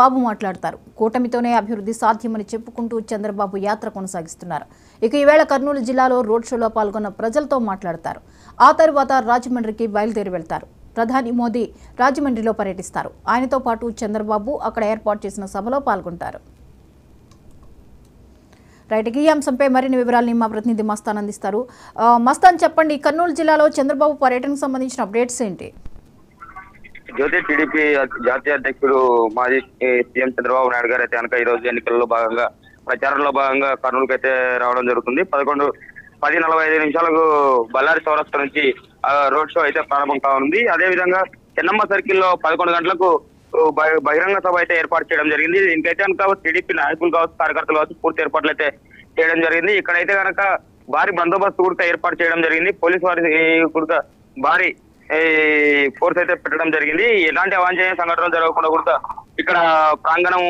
బాబు మాట్లాడతారు. కూటమితోనే అభివృద్ధి సాధ్యమని చెప్పుకుంటూ చంద్రబాబు యాత్ర కొనసాగిస్తున్నారు. ఇక ఈవేళ కర్నూలు జిల్లాలో రోడ్ షోలో పాల్గొన్న ప్రజలతో మాట్లాడతారు. ఆ తర్వాత రాజమండ్రికి బయలుదేరి వెళ్తారు. ప్రధాని మోదీ రాజమండ్రిలో పర్యటిస్తారు. ఆయనతో పాటు చంద్రబాబు అక్కడ ఏర్పాటు చేసిన సభలో పాల్గొంటారు. రైట్, ఈ అంశంపై మరిన్ని వివరాలని మా ప్రతినిధి మస్తాన్ అందిస్తారు. మస్తాన్, చెప్పండి, కర్నూలు జిల్లాలో చంద్రబాబు పర్యటనకు సంబంధించిన అప్డేట్స్ ఏంటి? జ్యోతి టీడీపీ జాతీయ అధ్యక్షుడు మాజీ సీఎం చంద్రబాబు నాయుడు గారు అయితే కనుక ఈ రోజు ఎన్నికల్లో భాగంగా ప్రచారంలో భాగంగా కర్నూలుకి అయితే రావడం జరుగుతుంది. 10:45 బళ్ళారి చౌరస్తా నుంచి రోడ్ షో అయితే ప్రారంభం కానుంది. అదే విధంగా చెన్నమ్మ సర్కిల్లో 11 గంటలకు బహిరంగ సభ అయితే ఏర్పాటు చేయడం జరిగింది. దీనికైతే కనుక టీడీపీ నాయకులు కావచ్చు, కార్యకర్తలు కావచ్చు, పూర్తి ఏర్పాట్లు అయితే చేయడం జరిగింది. ఇక్కడైతే కనుక భారీ బందోబస్తు కూడా ఏర్పాటు చేయడం జరిగింది. పోలీసు వారి కూడా భారీ ఫోర్స్ అయితే పెట్టడం జరిగింది. ఎలాంటి అవాంఛనీయ సంఘటనలు జరగకుండా కూడా ఇక్కడ ప్రాంగణం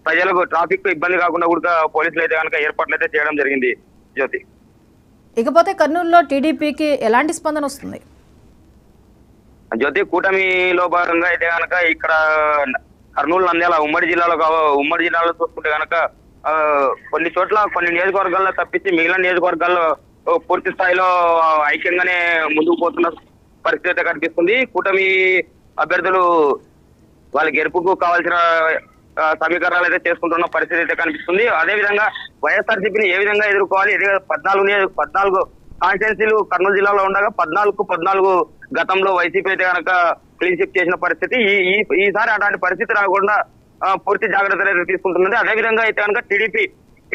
ప్రజలకు ట్రాఫిక్ ఇబ్బంది కాకుండా కూడా పోలీసులు అయితే కనుక ఏర్పాట్లు అయితే చేయడం జరిగింది. జ్యోతి, ఇకపోతే కర్నూలులో టీడీపీకి ఎలాంటి స్పందన వస్తుంది? జ్యోతి, కూటమిలో భాగంగా అయితే కనుక ఇక్కడ కర్నూలు, నంద్యాల ఉమ్మడి జిల్లాలో చూసుకుంటే కనుక కొన్ని చోట్ల కొన్ని నియోజకవర్గాల్లో తప్పించి మిగిలిన నియోజకవర్గాల్లో పూర్తి స్థాయిలో ఐక్యంగానే ముందుకు పోతున్న పరిస్థితి అయితే కనిపిస్తుంది. కూటమి అభ్యర్థులు వాళ్ళ గెలుపుకు కావాల్సిన సమీకరణాలు అయితే చేసుకుంటున్న పరిస్థితి అయితే కనిపిస్తుంది. అదే విధంగా వైఎస్ఆర్సీపీని ఏ విధంగా ఎదుర్కోవాలి, 14 కాన్స్టిట్యున్సీలు కర్నూలు జిల్లాలో ఉండగా 14 గతంలో వైసీపీ అయితే కనుక క్లీన్ షిప్ చేసిన పరిస్థితి. ఈసారి అలాంటి పరిస్థితి రాకుండా పూర్తి జాగ్రత్తలు అయితే తీసుకుంటున్నది. అదే విధంగా అయితే కనుక టీడీపీ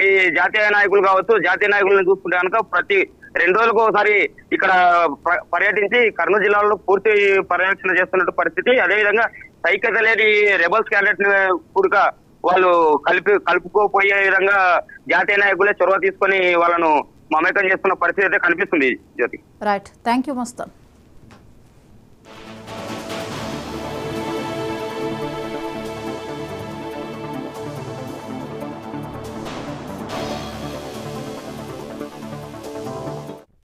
ఈ జాతీయ నాయకులు కావచ్చు, జాతీయ నాయకులను చూసుకుంటే కనుక ప్రతి 2 రోజులకు ఒకసారి ఇక్కడ పర్యటించి కర్నూలు జిల్లాలో పూర్తి పర్యవేక్షణ చేస్తున్న పరిస్థితి. అదేవిధంగా సైకత లేని రెబల్స్ క్యాండిడేట్ ని కూడా వాళ్ళు కలుపుకోపోయే విధంగా జాతీయ నాయకులే చొరవ తీసుకొని వాళ్ళను మమేకం చేస్తున్న పరిస్థితి అయితే కనిపిస్తుంది. జ్యోతి, రైట్, థ్యాంక్ యూ మస్తాన్.